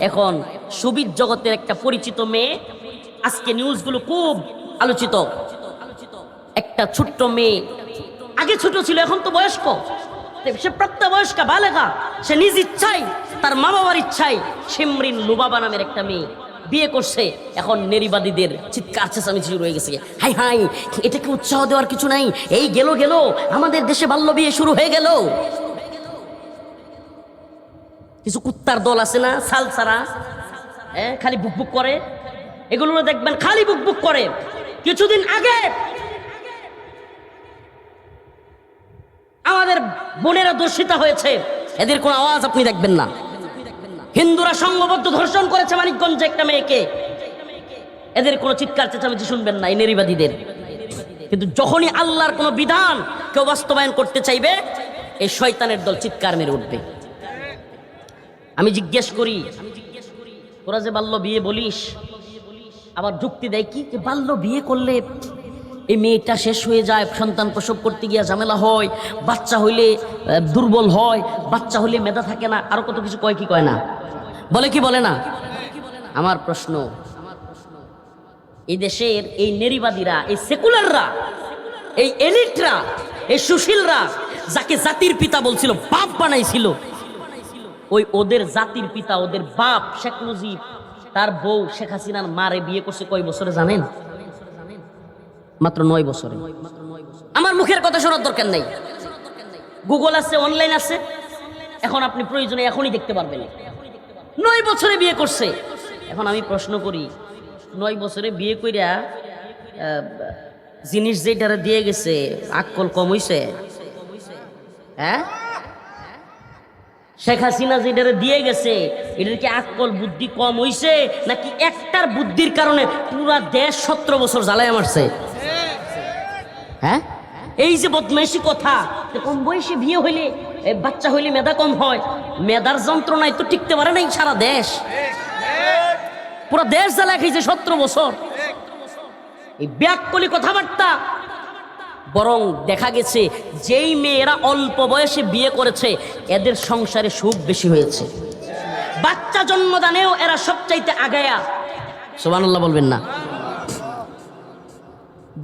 এখন সুবিদ জগতের একটা পরিচিত মেয়ে, আজকে নিউজগুলো খুব আলোচিত। একটা ছোট্ট মেয়ে, আগে ছোট ছিল এখন তো বয়স্ক, সে প্রাপ্তবয়স্কা বালেগা, সে নিজ ইচ্ছাই তার মা বাবার ইচ্ছাই শিমরিন লুবাবা নামের একটা মেয়ে বিয়ে করছে। এখন নারীবাদীদের চিৎকার চেঁচামেচি শুরু হয়ে গেছে, হাই হাই এটাকে উৎসাহ দেওয়ার কিছু নাই, এই গেল গেল আমাদের দেশে বাল্য বিয়ে শুরু হয়ে গেল। কিছু কুত্তার দল আছে না সালসারা, খালি বুকবুক করে, এগুলো দেখবেন খালি বুকবুক করে। কিছুদিন আগে আমাদের বোনেরা দর্শিতা হয়েছে, এদের কোনো আওয়াজ আপনি দেখবেন না। হিন্দুরা সংঘবদ্ধ ধর্ষণ করেছে মানিকগঞ্জে একটা মেয়েকে, এদের কোনো চিৎকার চেঁচামেচি শুনবেন না এই নারীবাদীদের। কিন্তু যখনই আল্লাহর কোনো বিধান কেউ বাস্তবায়ন করতে চাইবে, এই শয়তানের দল চিৎকার মেরে উঠবে। আমি জিজ্ঞেস করি, তোরা যে বাল্য বিয়ে বলিস, আবার যুক্তি দেয় কি বাল্য বিয়ে করলে এই মেয়েটা শেষ হয়ে যায়, সন্তান প্রসব করতে গিয়া ঝামেলা হয়, বাচ্চা হইলে দুর্বল হয়, বাচ্চা হইলে মেধা থাকে না, আরো কত কিছু কয় কি কয় না, বলে কি বলে না। আমার প্রশ্ন, এই দেশের এই নারীবাদীরা, এই সেকুলাররা, এই এলিটরা, এই সুশীলরা যাকে জাতির পিতা বলছিল, বাপ বানাইছিল, ওই ওদের জাতির পিতা, ওদের বাপ শেখ মুজিব, তার বউ শেখ হাসিনার মারে বিয়ে করছে কয় বছরে জানেন? মাত্র 9 বছরে। আমার মুখের কথা শোনার দরকার নেই, গুগল আছে, অনলাইন আছে, এখন আপনি প্রয়োজনে এখনই দেখতে পারবেন। 9 বছরে বিয়ে করছে। এখন আমি প্রশ্ন করি, 9 বছরে বিয়ে কইরা জিনিস যেটারে দিয়ে গেছে আক্কল কম হইছে? হ্যাঁ, শেখ হাসিনা যেটারে দিয়ে গেছে এটার কি আক্কল বুদ্ধি কম হইছে, নাকি একটার বুদ্ধির কারণে পুরা দেশ 17 বছর জ্বালায় মারছে? হ্যাঁ, এই যে বদমাইশি কথা, কম বয়সে বিয়ে হইলে, বাচ্চা হইলে মেধা কম হয়, মেধার যন্ত্রণায় তো টিকতে পারে নাই সারা দেশ, পুরা দেশ জ্বালায় খাইছে 17 বছর। এই ব্যাককলি কথাবার্তা। বরং দেখা গেছে যেই মেয়েরা অল্প বয়সে বিয়ে করেছে এদের সংসারে সুখ বেশি হয়েছে, বাচ্চা জন্মদানেও এরা সবচাইতে আগায়া। সুবহানাল্লাহ বলবেন না?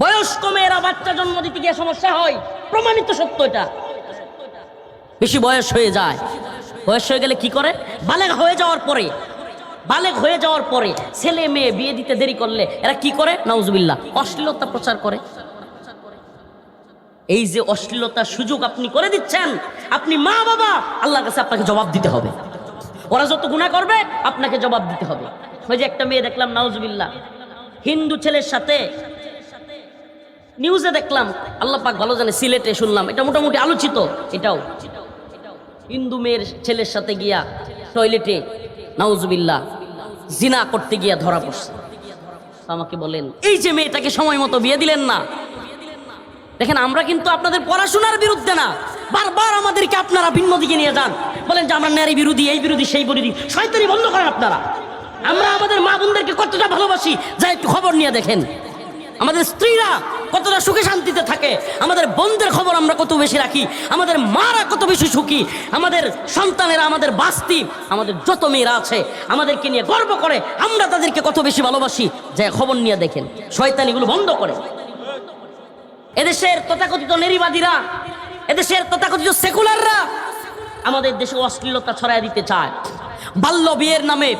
বয়স্ক মেয়েরা বাচ্চা জন্ম দিতে গিয়ে সমস্যা হয়, প্রমাণিত সত্য এটা। বেশি বয়স হয়ে যায়, বয়স হয়ে গেলে কি করে, বালেগ হয়ে যাওয়ার পরে ছেলে মেয়ে বিয়ে দিতে দেরি করলে এরা কি করে, নাউজুবিল্লাহ, অশ্লীলতা প্রচার করে। এই যে অশ্লীলতার সুযোগ আপনি করে দিচ্ছেন, আপনি মা বাবা, আল্লাহর কাছে আপনাকে জবাব দিতে হবে। ওরা যত গুনাহ করবে আপনাকে জবাব দিতে হবে। ওই যে একটা মেয়ে দেখলাম, নাউজুবিল্লাহ, হিন্দু ছেলের সাথে, নিউজে দেখলাম, আল্লাহ পাক ভালো জানে, সিলেটে শুনলাম, এটা মোটামুটি আলোচিত, এটাও হিন্দু মেয়ের ছেলের সাথে গিয়া টয়লেটে নাউজুবিল্লাহ জিনা করতে গিয়া ধরা পড়ছে। আমাকে বলেন, এই যে মেয়েটাকে সময় মতো বিয়ে দিলেন না। দেখেন, আমরা কিন্তু আপনাদের পড়াশোনার বিরুদ্ধে না, বারবার আমাদেরকে আপনারা ভিন্ন দিকে নিয়ে যান, বলেন যে আমরা নারী বিরোধী, এই বিরোধী, সেই বিরোধী। শয়তানি বন্ধ করেন আপনারা। আমরা আমাদের মা বোনদেরকে কতটা ভালোবাসি, যা একটু খবর নিয়ে দেখেন। আমাদের স্ত্রীরা কতটা সুখে শান্তিতে থাকে, আমাদের বোনদের খবর আমরা কত বেশি রাখি, আমাদের মারা কত বেশি সুখী, আমাদের সন্তানেরা, আমাদের বাস্তি, আমাদের যত মেয়েরা আছে আমাদেরকে নিয়ে গর্ব করে, আমরা তাদেরকে কত বেশি ভালোবাসি, যা খবর নিয়ে দেখেন। শয়তানিগুলো বন্ধ করে। এদেশের তথাকথিত নারীবাদীরা, এদেশের তথাকথিত সেকুলাররা আমাদের দেশে অশ্লীলতা ছড়ায় দিতে চায়। বাল্য বিয়ের নামে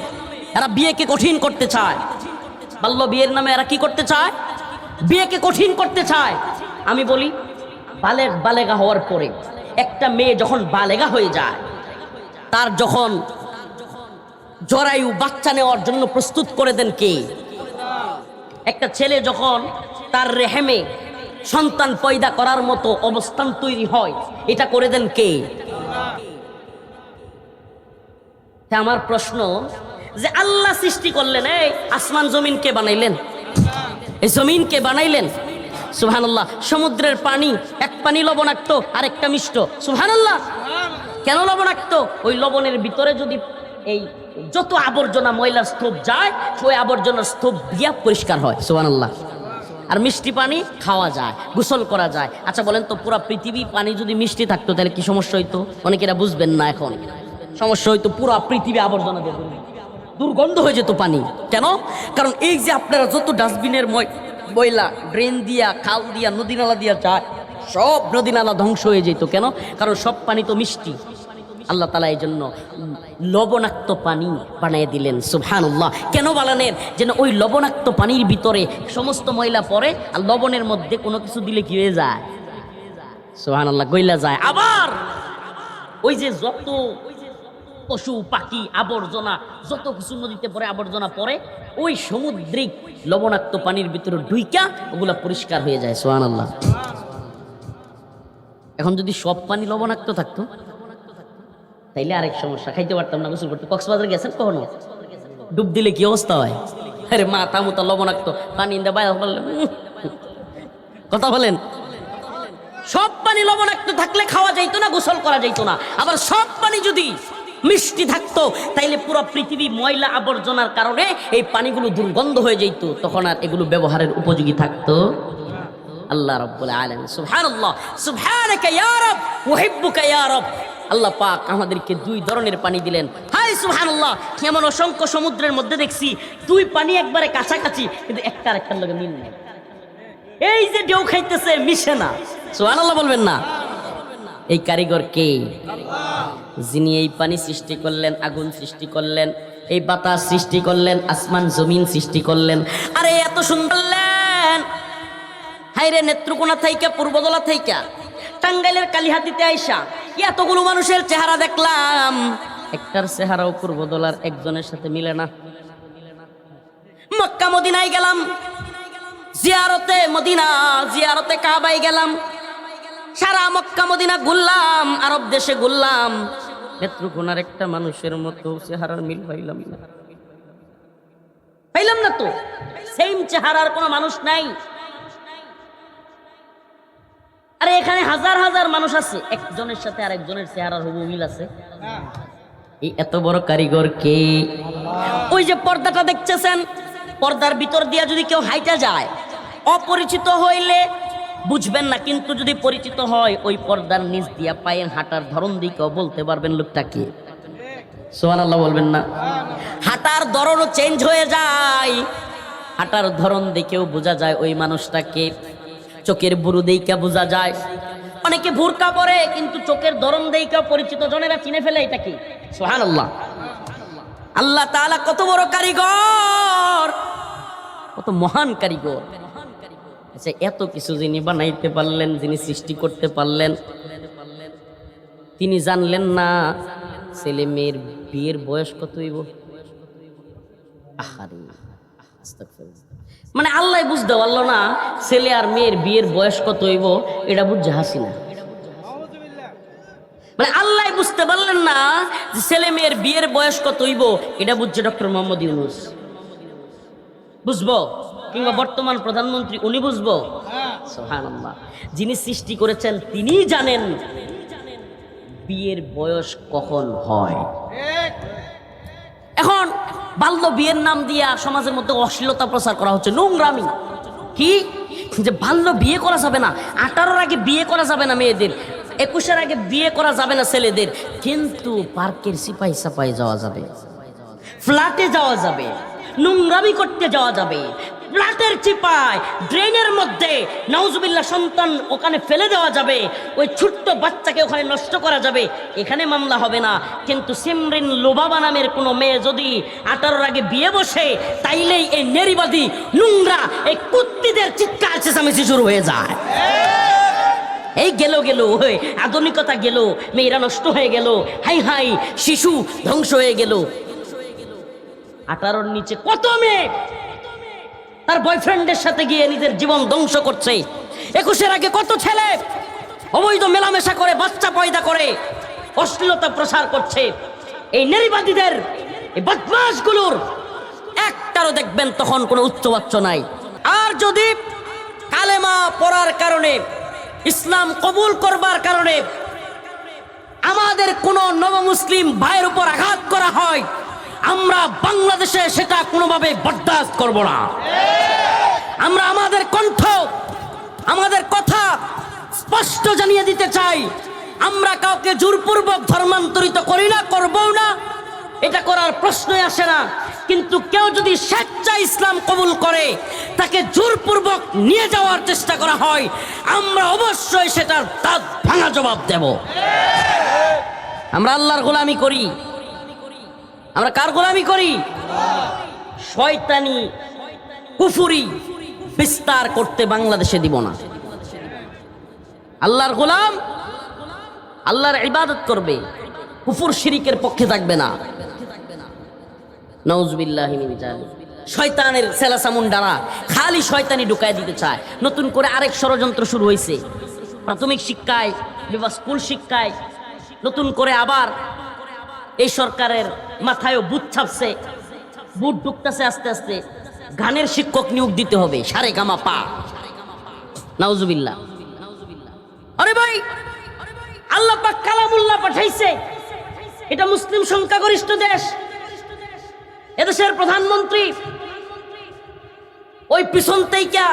এরা বিয়েকে কঠিন করতে চায়। বাল্য বিয়ের নামে এরা কি করতে চায়, বিয়েকে কঠিন করতে চায়। আমি বলি, বালেগা হওয়ার পরে একটা মেয়ে যখন বালেগা হয়ে যায়, তার যখন জরায়ু বাচ্চা নেওয়ার জন্য প্রস্তুত করে দেন কে? একটা ছেলে যখন তার রেহেমে সন্তান পয়দা করার মতো অবস্থান তৈরি হয়, এটা করে দেন কে? আমার প্রশ্ন, যে আল্লাহ সৃষ্টি করলেন, এই আসমান জমিন কে বানাইলেন? এই জমিন কে বানাইলেন? সুবহানাল্লাহ। সমুদ্রের পানি, এক পানি লবণাক্ত আর একটা মিষ্ট। সুবহানাল্লাহ। কেন লবণাক্ত? ওই লবণের ভিতরে যদি এই যত আবর্জনা ময়লার স্তূপ যায়, ওই আবর্জনার স্তূপ দিয়া পরিষ্কার হয়। সুবহানাল্লাহ। আর মিষ্টি পানি খাওয়া যায়, গোসল করা যায়। আচ্ছা বলেন তো, পুরা পৃথিবী পানি যদি মিষ্টি থাকতো তাহলে কি সমস্যা হইতো? অনেকেরা বুঝবেন না, এখন সমস্যা হইতো, পুরা পৃথিবী আবর্জনা দিয়ে দুর্গন্ধ হয়ে যেত পানি। কেন? কারণ এই যে আপনারা যত ডাস্টবিনের ময়লা ড্রেন দিয়া, খাল দিয়া, নদী নালা দিয়া যায়, সব নদী নালা ধ্বংস হয়ে যেত। কেন? কারণ সব পানি তো মিষ্টি। আল্লাহ তাআলা এই জন্য লবণাক্ত পানি বানিয়ে দিলেন। সুবহানাল্লাহ। কেন বানালেন? যেন ওই লবণাক্ত পানির ভিতরে সমস্ত ময়লা পড়ে, আর লবণের মধ্যে কোনো কিছু দিলে কি হয়ে যায়? সুবহানাল্লাহ, গইলা যায়। আবার ওই যে যত পশু পাখি আবর্জনা, যত কিছু নদীতে পড়ে, আবর্জনা পড়ে, ওই সমুদ্রিক লবণাক্ত পানির ভিতরে ঢুইকা ওগুলা পরিষ্কার হয়ে যায়। সুবহানাল্লাহ। এখন যদি সব পানি লবণাক্ত থাকতো তাইলে আরেক সমস্যা, খাইতে পারতাম না, গোসল করতে। কক্সবাজার গেছেন কখনো? ডুব দিলে কি অবস্থা হয়? আরে মাথা মুতা লবণাক্ত পানি কথা বলেন। সব পানি লবণাক্ত থাকলে খাওয়া যাইতো না, গোসল করা যাইতো না। আবার সব পানি যদি মিষ্টি থাকতো তাইলে পুরো পৃথিবী ময়লা আবর্জনার কারণে এই পানিগুলো দুর্গন্ধ হয়ে যেত, তখন আর এগুলো ব্যবহারের উপযোগী থাকতো। আল্লাহ রাব্বুল আলামিন, সুবহানাল্লাহ, সুবহানাকা ইয়া রাব উহিব্বুকা ইয়া রাব। আল্লাহ পাক আমাদেরকে দুই ধরনের পানি দিলেন। হাই সুবহানাল্লাহ, এমন অসংখ্য সমুদ্রের মধ্যে দেখছি দুই পানি একবারে কাছাকাছি, কিন্তু একটা আরেকটার লগে মিল নেই। এই যে ঢেউ খাইতেছে, মিশে না। সুবহানাল্লাহ বলবেন না? এই কারিগর কে? যিনি এই পানি সৃষ্টি করলেন, আগুন সৃষ্টি করলেন, এই বাতাস সৃষ্টি করলেন, আসমান জমিন সৃষ্টি করলেন। আরে এত সুন্দর হাইরে নেত্রকোনা থাইকা, পূর্বদলা থাইকা, টাঙ্গাইলের কালিহাতিতে আইসা এতগুলো মানুষের চেহারা দেখলাম, একটার চেহারাও পূর্বদলার একজনের সাথে মিলে না। মক্কা মদিনায় গেলাম, জিয়ারতে মদিনা, জিয়ারতে কাবায় গেলাম, সারা মক্কা মদিনা ঘুরলাম, আরব দেশে ঘুরলাম, নেত্রকোনার একটা মানুষের মতো চেহারার মিল পাইলাম না। পাইলাম না তো, সেম চেহারার কোনো মানুষ নাই। আরে এখানে হাজার হাজার মানুষ আছে, একজনের সাথে আরেকজনের চেহারার হুবহু মিল আছে। এই এত বড় কারিগর কে? ওই যে পর্দাটা দেখতেছেন, পর্দার ভিতর দিয়া যদি কেউ হাইটা যায়, অপরিচিত হইলে বুঝবেন না, কিন্তু যদি পরিচিত হয় ওই পর্দার নিচ দিয়া পায়ের হাঁটার ধরন দিকেও বলতে পারবেন লোকটা কে। সুবহানাল্লাহ বলবেন না? হাঁটার ধরনও চেঞ্জ হয়ে যায়, হাঁটার ধরন দেখেও বোঝা যায় ওই মানুষটাকে। চোখের বুরু দেইকা বোঝা যায়। অনেকে বুরকা পরে কিন্তু চোখের ধরন দেইকা পরিচিত জনেরা চিনে ফেলে এটা কি। সুবহানাল্লাহ। আল্লাহ তাআলা কত বড় কারিগর, কত মহান কারিগর। আচ্ছা, এত কিছু যিনি বানাইতে পারলেন, যিনি সৃষ্টি করতে পারলেন, তিনি জানলেন না ছেলে মেয়ের বিয়ের বয়স কত হইব? আহারে, আস্তাগফিরুল্লাহ। মানে আল্লাহ বুঝতে পারলো না ছেলে আর মেয়ের বিয়ের বয়স কত হইব, এটা বুঝছে হাসিনা। মানে আল্লাহ বুঝতে পারলেন না যে ছেলে মেয়ের বিয়ের বয়স কত হইব, এটা বুঝছে ডক্টর মোহাম্মদ ইউনূস। বুঝবো? কিংবা বর্তমান প্রধানমন্ত্রী উনি বুঝবো? সুবহানাল্লাহ। যিনি সৃষ্টি করেছেন তিনি জানেন বিয়ের বয়স কখন হয়। এখন বাল্য বিয়ের নাম দিয়া সমাজের মধ্যে অশ্লীলতা প্রচার করা হচ্ছে, নোংরামি। কি যে বাল্য বিয়ে করা যাবে না, 18-র আগে বিয়ে করা যাবে না মেয়েদের, 21-এর আগে বিয়ে করা যাবে না ছেলেদের, কিন্তু পার্কের সিপাহি সাপাই যাওয়া যাবে, ফ্ল্যাটে যাওয়া যাবে, নোংরামি করতে যাওয়া যাবে, ফ্ল্যাটের চিপায় ড্রেনের মধ্যে নাউজুবিল্লাহ সন্তান ওখানে ফেলে দেওয়া যাবে, ওই ছোট্ট বাচ্চাকে ওখানে নষ্ট করা যাবে, এখানে মামলা হবে না। কিন্তু সিমরিন লোবাবা নামের কোনো মেয়ে যদি 18-র আগে বিয়ে বসে, তাইলেই এই নারীবাদী নোংরা এই কুত্তিদের চিৎকার চেঁচামেচি শুরু হয়ে যায়। এই গেল হয়ে আধুনিকতা গেল, মেয়েরা নষ্ট হয়ে গেল, হাই হাই শিশু ধ্বংস হয়ে গেল। 18-র নিচে কত মেয়ে তার বয়ফ্রেন্ডের সাথে গিয়ে নিজের জীবন ধ্বংস করছে। 21-এর আগে কত ছেলে অবৈধ মেলামেশা করে বাচ্চা পয়দা করে অশ্লীলতা প্রসার করছে। এই নারীবাদীদের, এই বদমাশগুলোর একটারও দেখবেন তখন কোনো উচ্চবাচ্য নাই। আর যদি কালেমা পড়ার কারণে, ইসলাম কবুল করবার কারণে আমাদের কোনো নবমুসলিম ভাইয়ের উপর আঘাত করা হয়, আমরা বাংলাদেশে সেটা কোনোভাবে বরদাস্ত করব না। আমরা আমাদের কণ্ঠ, আমাদের কথা স্পষ্ট জানিয়ে দিতে চাই, আমরা কাউকে জোরপূর্বক ধর্মান্তরিত করি না, করবও না। এটা করার প্রশ্নই আসে না। কিন্তু কেউ যদি স্বেচ্ছায় ইসলাম কবুল করে, তাকে জোরপূর্বক নিয়ে যাওয়ার চেষ্টা করা হয়, আমরা অবশ্যই সেটার দাঁত ভাঙা জবাব দেব। আমরা আল্লাহর গোলামি করি। আমরা কার গোলামি করি? শয়তানি কুফরি বিস্তার করতে বাংলাদেশে দিব না। আল্লাহর গোলাম আল্লাহর ইবাদত করবে, কুফর শিরিকের পক্ষে থাকবে না। নাউজুবিল্লাহি মিন যালিক। শয়তানের সেলাসামুন্ডারা খালি শয়তানি ঢুকায় দিতে চায়। নতুন করে আরেক ষড়যন্ত্র শুরু হয়েছে। প্রাথমিক শিক্ষায় বিভাগ স্কুল শিক্ষায় নতুন করে আবার এই সরকারের মাথায়ও বুট ছাপছে, বুট ঢুকতেছে আস্তে আস্তে। গানের শিক্ষক নিয়োগ দিতে হবে, সারে গামা পা। নাউজুবিল্লাহ। আরে ভাই, আল্লাহ পাক কালামুল্লাহ পাঠাইছে। এটা মুসলিম সংখ্যাগরিষ্ঠ দেশ। এদেশের প্রধানমন্ত্রী ওই পিছন থেকে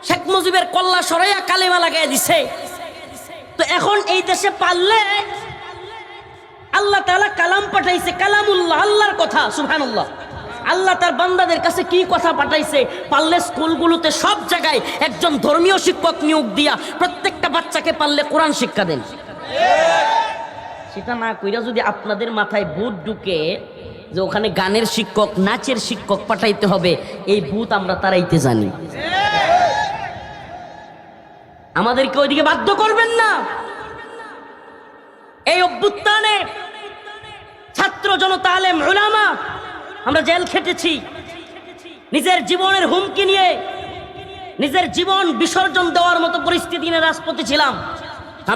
শেখ মুজিবের কল্লা সরাইয়া কালেমা লাগাই দিছে। তো এখন এই দেশে পারলে আল্লাহ তাআলা কালাম পাঠাইছে, কালামুল্লাহ, আল্লাহর কথা। সুবহানাল্লাহ। আল্লাহ তার বান্দাদের কাছে কি কথা পাঠাইছে? পারলে স্কুলগুলোতে সব জায়গায় একজন ধর্মীয় শিক্ষক নিয়োগ দিয়া প্রত্যেকটা বাচ্চাকে পারলে কোরআন শিক্ষা দেন। সেটা না কইরা যদি আপনাদের মাথায় ভূত ঢুকে যে ওখানে গানের শিক্ষক, নাচের শিক্ষক পাঠাইতে হবে, এই ভূত আমরা তারাইতে জানি। আমাদেরকে ওইদিকে বাধ্য করবেন না। এই অভ্যুত্থানে ছাত্র জনতা, আলেম উলামা আমরা জেল খেটেছি। নিজের জীবনের হুমকি নিয়ে নিজের জীবন বিসর্জন দেওয়ার মতো পরিস্থিতি নিয়ে রাজপথে ছিলাম।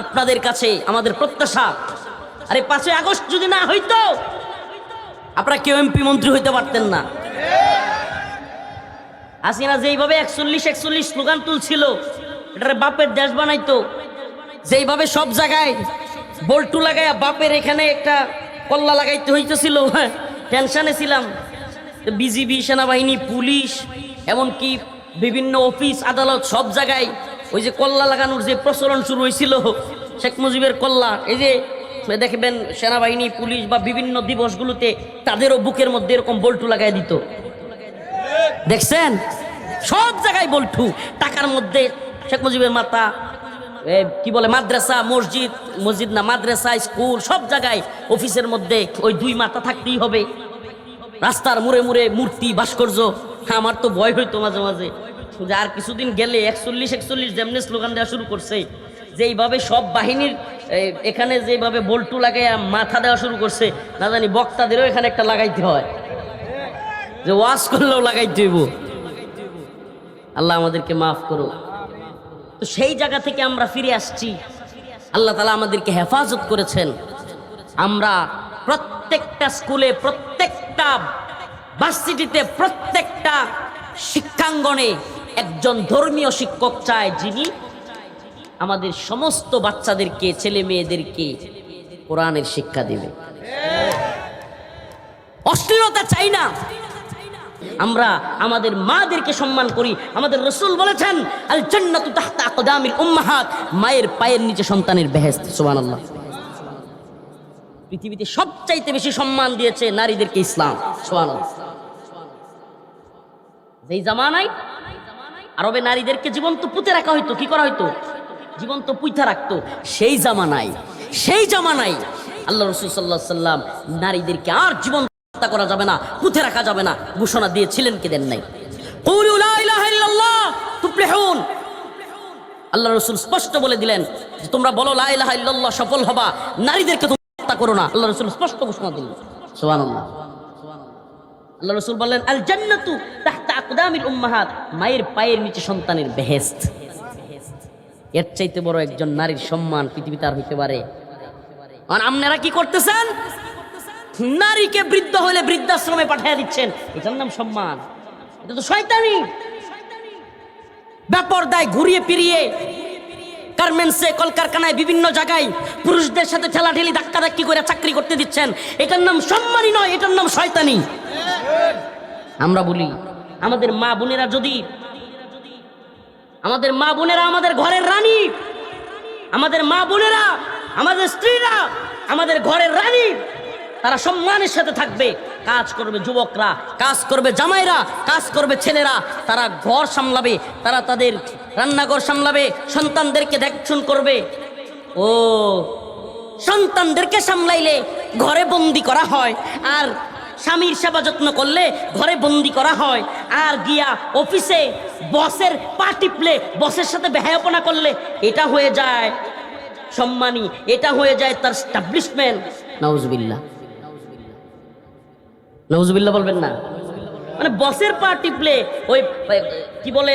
আপনাদের কাছে আমাদের প্রত্যাশা, আরে 5ই আগস্ট যদি না হইতো আপনারা কেউ এমপি মন্ত্রী হইতে পারতেন না। হাসিনা যেইভাবে 41 স্লোগান তুলছিল, এটার বাপের দেশ বানাইতো। যেইভাবে সব জায়গায় বল্টু লাগাইয়া বাপের এখানে একটা কল্লা লাগাইতে হইতেছিল, হ্যাঁ, টেনশনে ছিলাম। বিজিবি, সেনাবাহিনী, পুলিশ, এমনকি বিভিন্ন অফিস আদালত সব জায়গায় ওই যে কল্লা লাগানোর যে প্রচলন শুরু হয়েছিল, শেখ মুজিবের কল্লা, এই যে দেখবেন সেনাবাহিনী, পুলিশ বা বিভিন্ন দিবসগুলোতে তাদেরও বুকের মধ্যে এরকম বল্টু লাগাই দিত। দেখছেন? সব জায়গায় বল্টু। টাকার মধ্যে শেখ মুজিবের মাথা, কি বলে, মাদ্রাসা, মসজিদ, মসজিদ না মাদ্রাসা, স্কুল, সব জায়গায় অফিসের মধ্যে ওই 2 মাথা থাকতেই হবে। রাস্তার মুড়ে মুড়ে মূর্তি, ভাস্কর্য। আমার তো ভয় হইতো মাঝে মাঝে যে আর কিছুদিন গেলে 41 যেমনি স্লোগান দেওয়া শুরু করছে, যেইভাবে সব বাহিনীর এখানে যেভাবে বল্টু লাগাইয়া মাথা দেওয়া শুরু করছে, না জানি বক্তাদেরও এখানে একটা লাগাইতে হয়, যে ওয়াজ করলেও লাগাইতে হইব। আল্লাহ আমাদেরকে মাফ করো। তো সেই জায়গা থেকে আমরা ফিরে আসছি। আল্লাহ তাআলা আমাদেরকে হেফাজত করেছেন। আমরা প্রত্যেকটা স্কুলে, প্রত্যেকটা ভার্সিটিতে, প্রত্যেকটা শিক্ষাঙ্গনে একজন ধর্মীয় শিক্ষক চাই, যিনি আমাদের সমস্ত বাচ্চাদেরকে, ছেলে মেয়েদেরকে কোরআনের শিক্ষা দেবে। অশ্লীলতা চাই না। আমরা আমাদের মাদেরকে সম্মান করি। আমাদের রাসূল বলেছেন, আল জান্নাতু তাহতা আকদামিল উম্মাহাত, মায়ের পায়ের নিচে সন্তানের বেহেশত। সুবহানাল্লাহ। পৃথিবীতে সবচাইতে বেশি সম্মান দিয়েছে নারীদেরকে ইসলাম। সুবহানাল্লাহ। যেই জামানায় আরবে নারীদেরকে জীবন্ত পুঁতে রাখা হইতো, কি করা হইতো? জীবন্ত পুঁতে রাখতো। সেই জামানায় আল্লাহ রাসূল সাল্লাল্লাহু আলাইহি সাল্লাম নারীদেরকে আর জীবন্ত হত্যা করা যাবে না, পুঁতে রাখা যাবে না ঘোষণা দিয়েছিলেন, কি দেন নাই? কুলু লা ইলাহা ইল্লাল্লাহ তুফলিহুন। আল্লাহ রাসূল স্পষ্ট বলে দিলেন যে তোমরা বলো লা ইলাহা ইল্লাল্লাহ, সফল হবা। নারীদেরকে তোমরা হত্যা করো না। আল্লাহ রাসূল স্পষ্ট ঘোষণা দিলেন। সুবহানাল্লাহ। আল্লাহ রাসূল বললেন, আল জান্নাতু তাহতা আকদামিল উম্মাহাত, মায়ের পায়ের নিচে সন্তানের বেহেশত। এর চাইতে বড় একজন নারীর সম্মান পৃথিবীতে আর হইতে পারে? আর আপনারা কি করতেছেন? নারীকে বৃদ্ধ হলে বৃদ্ধাশ্রমে পাঠিয়ে দিচ্ছেন। এটার নাম সম্মান? এটা তো শয়তানি। বেপরদায় ঘুরিয়ে ফিরিয়ে গার্মেন্টসে, কলকারখানায়, বিভিন্ন জায়গায় পুরুষদের সাথে ঠেলাঠেলি, ধাক্কাধাক্কি করে চাকরি করতে দিচ্ছেন। এটার নাম সম্মানই নয়, এটার নাম শয়তানি। আমরা বলি আমাদের মা বোনেরা, যদি আমাদের মা বোনেরা আমাদের ঘরের রানী, আমাদের মা বোনেরা, আমাদের স্ত্রীরা আমাদের ঘরের রানী, তারা সম্মানের সাথে থাকবে। কাজ করবে যুবকরা, কাজ করবে জামাইরা, কাজ করবে ছেলেরা। তারা ঘর সামলাবে, তারা তাদের রান্নাঘর সামলাবে, সন্তানদেরকে দেখশন করবে। ও সন্তানদেরকে সামলাইলে ঘরে বন্দি করা হয়, আর স্বামীর সেবা যত্ন করলে ঘরে বন্দি করা হয়, আর গিয়া অফিসে বসের পা টিপলে, বসের সাথে বেহায়াপনা করলে এটা হয়ে যায় সম্মানী, এটা হয়ে যায় তার স্টাবলিশমেন্ট। নাউজুবিল্লাহ, নাউজুবিল্লাহ বলবেন না? মানে বসের পা টিপলে, ওই কি বলে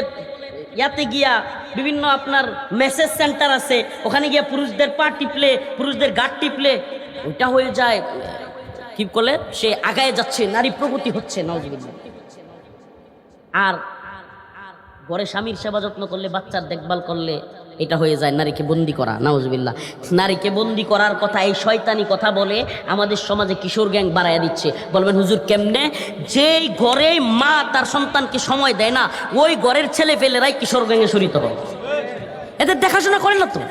ইয়াতে গিয়া বিভিন্ন আপনার মেসেজ সেন্টার আছে, ওখানে গিয়া পুরুষদের পা টিপলে, পুরুষদের গাঁট টিপলে ওইটা হয়ে যায় কি করলে সে আগায় যাচ্ছে, নারী প্রগতি হচ্ছে। নাউজুবিল্লাহ। আর ঘরে স্বামীর সেবা যত্ন করলে, বাচ্চার দেখভাল করলে এটা হয়ে যায় নারীকে বন্দি করা। নাউজুবিল্লাহ। নারীকে বন্দি করার কথা এই শয়তানি কথা বলে আমাদের সমাজে কিশোর গ্যাং বাড়াইয়া দিচ্ছে। বলবেন হুজুর কেমনে? যেই ঘরে মা তার সন্তানকে সময় দেয় না, ওই ঘরের ছেলে পেলেরাই কিশোর গ্যাংয়ে শরিত হয়। এদের দেখাশোনা করে না তো,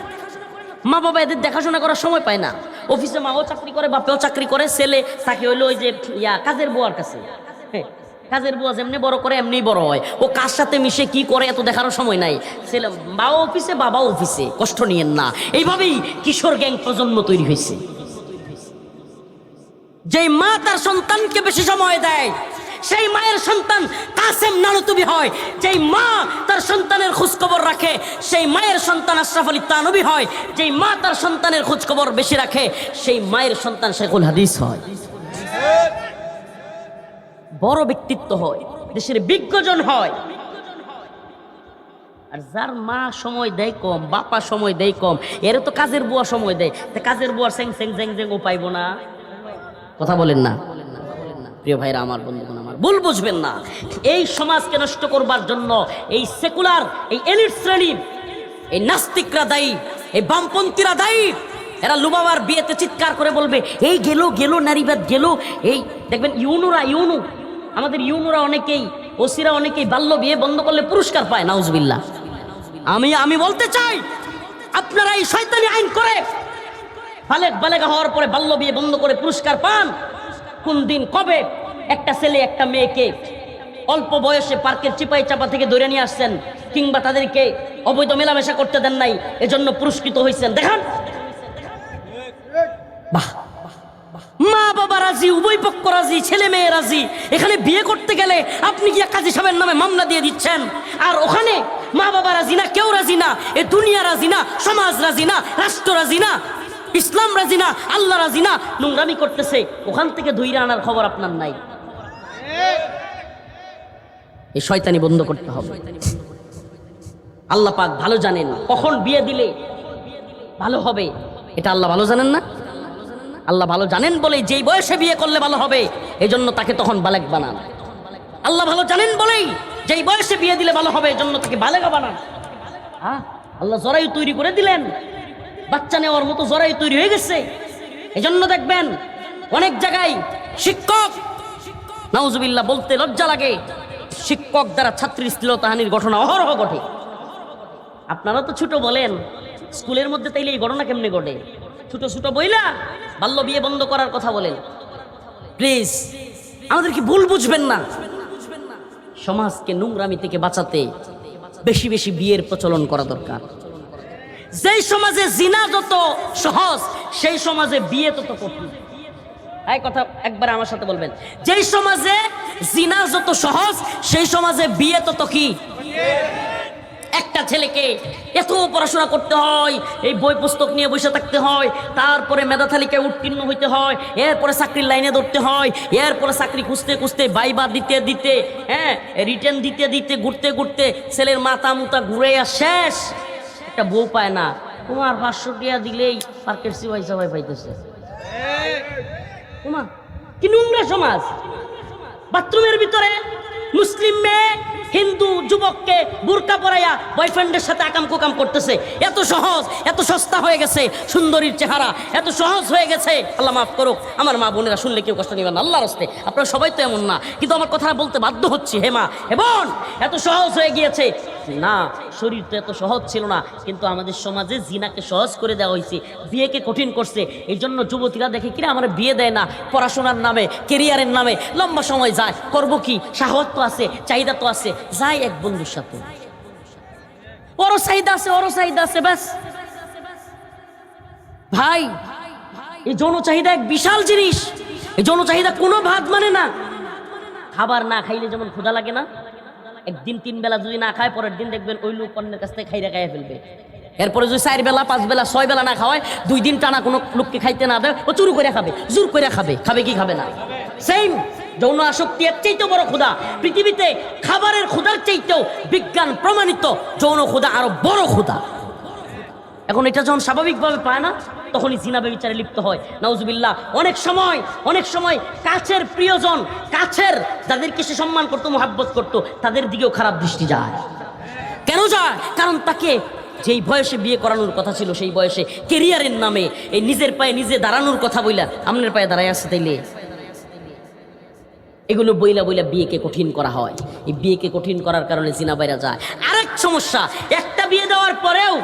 মা বাবা এদের দেখাশোনা করার সময় পায় না। অফিসে মাও চাকরি করে, বাপেও চাকরি করে, ছেলে থাকে হইলো ওই যে কাজের বুয়ার কাছে। হ্যাঁ, কাজের বুয়া যেমনি বড় করে এমনি বড় হয়। ও কার সাথে মিশে কি করে এত দেখারও সময় নাই। ছেলে মাও অফিসে, বাবাও অফিসে, কষ্ট নিয়েন না। এইভাবেই কিশোর গ্যাং প্রজন্ম তৈরি হয়েছে। যেই মা তার সন্তানকে বেশি সময় দেয়, সেই মায়ের সন্তান কাসেম নানুতুবি হয়। যেই মা তার সন্তানের খোঁজখবর রাখে, সেই মায়ের সন্তান আশরাফ আলী তানবী হয়। যেই মা তার সন্তানের খোঁজখবর বেশি রাখে, সেই মায়ের সন্তান শেখুল হাদিস হয়, বড় ব্যক্তিত্ব হয়, দেশের বিজ্ঞজন হয়। আর যার মা সময় দেয় কম, বাপা সময় দেয় কম, এর তো কাজের বুয়া সময় দেয়। কাজের বুয়ার স্যাং স্যাং জ্যাং জ্যাং ও পাইব না। কথা বলেন না প্রিয় ভাইরা আমার, বন্ধুগণ আমার, ভুল বুঝবেন না। এই সমাজকে নষ্ট করবার জন্য এই সেকুলার, এই এলিট শ্রেণী, এই নাস্তিকরা দায়ী, এই বামপন্থীরা দায়ী। এরা লুবাবার বিয়েতে চিৎকার করে বলবে এই গেল গেল নারীবাদ গেল। এই দেখবেন ইউনু আমাদের ইউনুরা অনেকেই, ওসিরা অনেকেই বাল্য বিয়ে বন্ধ করলে পুরস্কার পায়। নাউজুবিল্লাহ। আমি বলতে চাই, আপনারা এই শয়তানি আইন করে বালেগা হওয়ার পরে বাল্য বিয়ে বন্ধ করে পুরস্কার পান। কোন দিন কবে একটা ছেলে একটা মেয়েকে অল্প বয়সে পার্কের চিপাই চাপা থেকে ধরে নিয়ে আসছেন, কিংবা তাদেরকে অবৈধ মেলামেশা করতে দেন নাই, এজন্য পুরস্কৃত হয়েছেন? দেখান। বাহ, মা বাবা রাজি, উভয় পক্ষ রাজি, ছেলে মেয়ে রাজি। এখানে বিয়ে করতে গেলে আপনি গিয়া কাজী সাহেবের নামে মামলা দিয়ে দিচ্ছেন, আর ওখানে মা বাবা রাজি না, কেউ রাজি না, এ দুনিয়া রাজি না, সমাজ রাজি না, রাষ্ট্র রাজি না, ইসলাম রাজি না, আল্লাহ রাজি না, নোংরামি করতেছে। ওখান থেকে ধুইরা আনার খবর আপনার নাই। এই শয়তানি বন্ধ করতে হবে। আল্লাহ পাক ভালো জানেন কখন বিয়ে দিলে ভালো হবে, এটা আল্লাহ ভালো জানেন না? আল্লাহ ভালো জানেন বলে যেই বয়সে বিয়ে করলে ভালো হবে, এজন্য তাকে তখন বালেগ বানান। আল্লাহ ভালো জানেন বলেই যেই বয়সে বিয়ে দিলে ভালো হবে, এজন্য তাকে বালেগা বানান। আল্লাহ জরায়ু তৈরি করে দিলেন, বাচ্চা নেওয়ার মতো জরায়ু তৈরি হয়ে গেছে। এজন্য দেখবেন অনেক জায়গায় শিক্ষক, নাউজুবিল্লাহ বলতে লজ্জা লাগে, শিক্ষক দ্বারা ছাত্রীর শ্লীলতাহানির ঘটনা অহরহ ঘটে। আপনারা তো ছোট বলেন, স্কুলের মধ্যে তাইলে এই ঘটনা কেমনে ঘটে? ছোট ছোট বইলা বাল্য বিয়ে বন্ধ করার কথা বলেন। প্লিজ আমাদের কি ভুল বুঝবেন না। সমাজকে নোংরামি থেকে বাঁচাতে বেশি বেশি বিয়ের প্রচলন করা দরকার। যেই সমাজে জিনা যত সহজ, সেই সমাজে বিয়ে তত কঠিন। এই কথা একবার আমার সাথে বলবেন। যেই সমাজে জিনা যত সহজ, সেই সমাজে বিয়ে তত কি? একটা ছেলেকে এত পড়াশোনা করতে হয়, এই বই পুস্তক নিয়ে বসে থাকতে হয়, তারপরে মেধা তালিকায় উত্তীর্ণ হইতে হয়, এরপরে চাকরির লাইনে ধরতে হয়, এরপরে চাকরি খুঁজতে খুঁজতে, বাইবা দিতে দিতে, রিটেন দিতে দিতে, ঘুরতে ঘুরতে ছেলের মাথা মুতা ঘুরে শেষ, একটা বউ পায় না। তোমার 500 টাকা দিলেই পার্কের সিওয়াই সবাই পাইতেছে। তোমার কি নোংরা সমাজ! বাথরুমের ভিতরে মুসলিম মেয়ে হিন্দু যুবককে বুরকা পরাইয়া বয়ফ্রেন্ডের সাথে আকাম কুকাম করতেছে। এত সহজ, এত সস্তা হয়ে গেছে সুন্দরীর চেহারা, এত সহজ হয়ে গেছে। আল্লাহ মাফ করুক, আমার মা বোনেরা শুনলে কেউ কষ্ট নেবেন না, আল্লাহর রাস্তে। আপনারা সবাই তো এমন না, কিন্তু আমার কথা বলতে বাধ্য হচ্ছি। হে মা, হে বোন, এত সহজ হয়ে গিয়েছে, না, শরীর তো এত সহজ ছিল না, কিন্তু আমাদের সমাজে জিনাকে সহজ করে দেওয়া হয়েছে, বিয়েকে কঠিন করছে। এই জন্য যুবতীরা দেখে কিনা আমার বিয়ে দেয় না, পড়াশোনার নামে, কেরিয়ারের নামে লম্বা সময় যায়, করবো কি, শাহওয়াত তো আছে, চাহিদা তো আছে, যাই এক বন্ধুর সাথে, ওরও চাহিদা আছে, ব্যাস। ভাই, এই যৌন চাহিদা এক বিশাল জিনিস। এই যৌন চাহিদা কোনো ভাত মানে না। খাবার না খাইলে যেমন ক্ষুধা লাগে না, একদিন 3 বেলা যদি না খায়, পরের দিন দেখবেন ওই লোক অন্যের কাছ থেকে খাইয়া ফেলবে। এরপরে যদি 4 বেলা 5 বেলা 6 বেলা না খাওয়ায়, 2 দিন টানা কোনো লোককে খাইতে না দেয়, ও চুরু করে খাবে, জোর করে খাবে। খাবে কি খাবে না? সেম যৌন আসক্তি এর চাইতেও বড় ক্ষুধা। পৃথিবীতে খাবারের ক্ষুধার চাইতেও বিজ্ঞান প্রমাণিত যৌন ক্ষুধা আরো বড় ক্ষুধা। এখন এটা যখন স্বাভাবিকভাবে পায় না, তখনই জিনা ব্যভিচারে লিপ্ত হয়, নাউজুবিল্লাহ। অনেক সময় কাছের প্রিয়জন, কাছের যাদেরকে সে সম্মান করতো, মোহাব্বত করতো, তাদের দিকেও খারাপ দৃষ্টি যায়। কেন যায়? কারণ তাকে যেই বয়সে বিয়ে করানোর কথা ছিল, সেই বয়সে কেরিয়ারের নামে এই নিজের পায়ে নিজে দাঁড়ানোর কথা বইলা আমনের পায়ে দাঁড়ায় আসছে, তাইলে এগুলো বইলা বিয়েকে কঠিন করা হয়। এই বিয়েকে কঠিন করার কারণে জিনা বাইরা যায়। আরেক সমস্যা, একটা বিয়ে দেওয়ার পরেও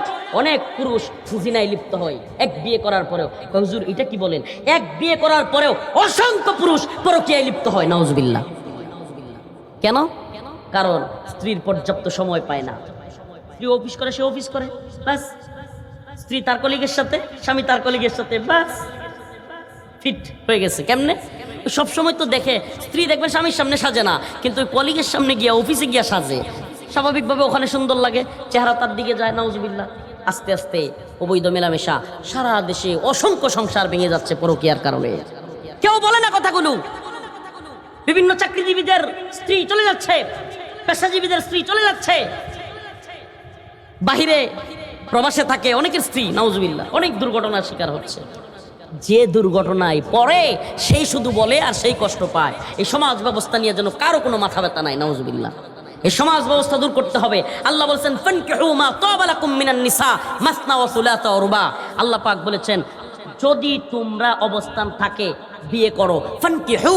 অনেক পুরুষ জিনায় লিপ্ত হয়। এক বিয়ে করার পরেও, হুজুর এটা কি বলেন? এক বিয়ে করার পরেও অসংখ্য পুরুষ পরকীয়ায় লিপ্ত হয়, নাউজুবিল্লাহ। কেন? কারণ স্ত্রীর পর্যাপ্ত সময় পায় না। স্ত্রী অফিস করে, সে অফিস করে, ব্যাস। স্ত্রী তার কলিগের সাথে, স্বামী তার কলিগের সাথে, ব্যাস, ফিট হয়ে গেছে। কেমনে? সবসময় তো দেখে স্ত্রী দেখবেন স্বামীর সামনে সাজে না, কিন্তু ওই কলিগের সামনে গিয়া, অফিসে গিয়া সাজে। স্বাভাবিকভাবে ওখানে সুন্দর লাগে, চেহারা তার দিকে যায়, নাউজুবিল্লাহ। আস্তে আস্তে অবৈধ মেলামেশা সারা দেশে অসংখ্য সংসার ভেঙে যাচ্ছে পরকীয়ার কারণে। কেউ বলে না কথাগুলো। বিভিন্ন চাকরিজীবীদের স্ত্রী চলে যাচ্ছে, পেশাজীবীদের স্ত্রী চলে যাচ্ছে, বাহিরে প্রবাসে থাকে অনেকের স্ত্রী, নাউজুবিল্লাহ, অনেক দুর্ঘটনার শিকার হচ্ছে। যে দুর্ঘটনায় পড়ে সেই শুধু বলে আর সেই কষ্ট পায়। এই সমাজ ব্যবস্থা নিয়ে যেন কারো কোনো মাথা ব্যথা নাই, নাউজুবিল্লাহ। এই সমাজ ব্যবস্থা দূর করতে হবে। আল্লাহ বলেছেন, ফানকিহু মা তাবা লাকুম মিনান নিসা মাসনা ওয়া সুলাসা ওয়া রুবা। আল্লাহ পাক বলেছেন, যদি তোমরা অবস্থান থাকে বিয়ে করো। ফানকিহু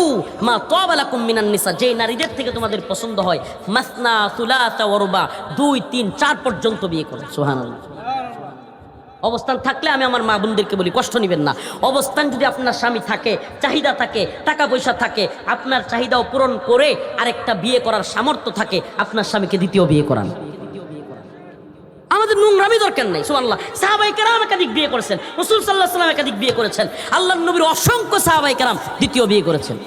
মা তাবা লাকুম মিনান নিসা, যে নারীদের থেকে তোমাদের পছন্দ হয়, মাসনা সুলাসা ওয়া রুবা, 2, 3, 4 পর্যন্ত বিয়ে করো। সুবহানাল্লাহ। অবস্থান থাকলে আমি আমার মা বোনদেরকে বলি, কষ্ট নেবেন না। অবস্থান যদি আপনার স্বামী থাকে, চাহিদা থাকে, টাকা পয়সা থাকে, আপনার চাহিদাও পূরণ করে আরেকটা বিয়ে করার সামর্থ্য থাকে, আপনার স্বামীকে দ্বিতীয় বিয়ে করান। আমাদের নোংরামি দরকার নাই। সুবহানাল্লাহ। সাহাবায়ে কেরাম একাধিক বিয়ে করেছেন, রাসূল সাল্লাল্লাহু আলাইহি ওয়াসাল্লাম একাধিক বিয়ে করেছেন, আল্লাহর নবীর অসংখ্য সাহাবায়ে কেরাম দ্বিতীয় বিয়ে করেছেন।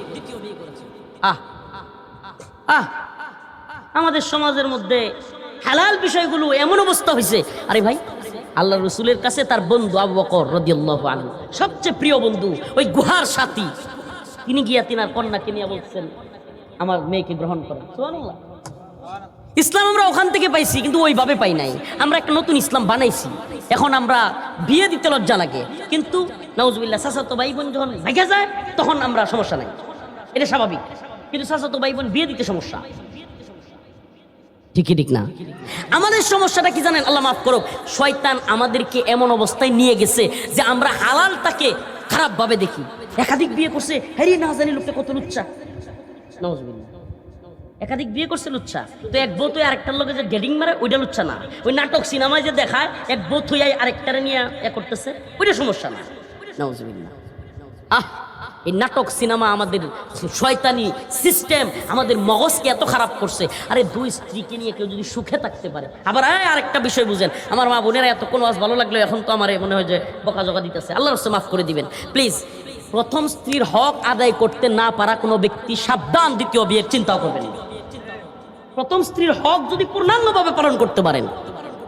আমাদের সমাজের মধ্যে হালাল বিষয়গুলো এমন অবস্থা হয়েছে, আরে ভাই, আল্লাহ রসুলের কাছে তার বন্ধু আবু বকর রাদিয়াল্লাহু আনহু, সবচেয়ে প্রিয় বন্ধু, ওই গুহার সাথী, তিনি গিয়া তিনার কন্যাকে নিয়ে বলছেন, আমার মেয়েকে গ্রহণ করেন। সুবহানাল্লাহ। ইসলাম আমরা ওখান থেকে পাইছি, কিন্তু ওইভাবে পাই নাই। আমরা একটা নতুন ইসলাম বানাইছি। এখন আমরা বিয়ে দিতে লজ্জা লাগে, কিন্তু নাউজুবিল্লাহ চাচাতো ভাই বোন যখন ভাইগা যায়, তখন আমরা সমস্যা নাই, এটা স্বাভাবিক। কিন্তু চাচাতো ভাই বোন বিয়ে দিতে সমস্যা, ঠিকই ঠিক না? আমাদের সমস্যাটা কি জানেন? আল্লাহ মাফ করুক, শয়তান আমাদেরকে এমন অবস্থায় নিয়ে গেছে যে আমরা হালালটাকে খারাপ ভাবে দেখি। একাধিক বিয়ে করছে, হ্যারি না জানি লোকটা কত লুচ্চা, নাউজুবিল্লাহ। একাধিক বিয়ে করছে লুচ্চা, তো এক বউ তো আরেকটার লোকে যে ডেটিং মারে, ওইটা লুচ্চা না। ওই নাটক সিনেমায় যে দেখায় এক বউ থই আরেকটারে নিয়ে করতেছে, ওইটা সমস্যা না, নাউজুবিল্লাহ। এই নাটক সিনেমা আমাদের শয়তানি সিস্টেম আমাদের মগজকে এত খারাপ করছে। আরে 2 স্ত্রীকে নিয়ে কেউ যদি সুখে থাকতে পারে, আবার আরেকটা বিষয় বুঝেন, আমার মা বোনেরা এত কোনো আজ ভালো লাগলো, এখন তো আমার মনে হয় যে বকাঝকা দিতেছে, আল্লাহর রাস্তায় মাফ করে দিবেন প্লিজ। প্রথম স্ত্রীর হক আদায় করতে না পারা কোনো ব্যক্তি সাবধান, দ্বিতীয় বিয়ের চিন্তাও করবেন না। প্রথম স্ত্রীর হক যদি পূর্ণাঙ্গভাবে পালন করতে পারেন,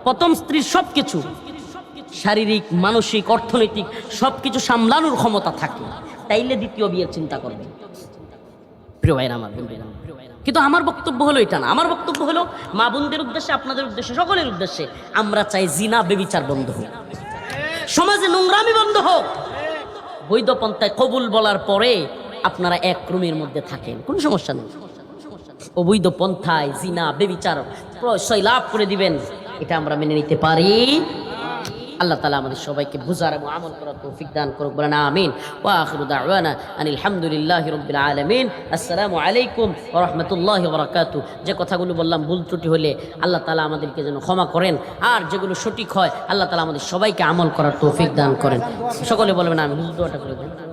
প্রথম স্ত্রীর সবকিছু শারীরিক, মানসিক, অর্থনৈতিক সবকিছু সামলানোর ক্ষমতা থাকে, তাইলে দ্বিতীয় বিয়ের চিন্তা করবেন। প্রিয় ভাইরা আমার, কিন্তু আমার বক্তব্য হলো এটা না। আমার বক্তব্য হলো মা বোনদের উদ্দেশ্যে, আপনাদের উদ্দেশ্যে, সকলের উদ্দেশ্যে, আমরা চাই জিনা বেবিচার বন্ধ হোক, সমাজে নোংরামি বন্ধ হোক। বৈধ পন্থায় কবুল বলার পরে আপনারা এক রুমের মধ্যে থাকেন, কোনো সমস্যা নেই। অবৈধ পন্থায় জিনা বেবিচার প্রশ্রয় লাভ করে দিবেন, এটা আমরা মেনে নিতে পারি আল্লাহ তাআলা আমাদের সবাইকে বুঝার এবং আমল করার তৌফিক দান করুক, বলেন আমিন। ওয়া আখিরু দাওয়ানা আনিল হামদুলিল্লাহি রাব্বিল আলামিন। আসসালামু আলাইকুম ওয়া রাহমাতুল্লাহি ওয়া বারাকাতুহু। যে কথাগুলো বললাম ভুল ত্রুটি হলে আল্লাহ তাআলা আমাদেরকে যেন ক্ষমা করেন, আর যেগুলো সঠিক হয় আল্লাহ তাআলা আমাদের সবাইকে আমল করার তৌফিক দান করেন। সকলে বলবেন আমিন। হুজুর দোয়াটা করে দেন।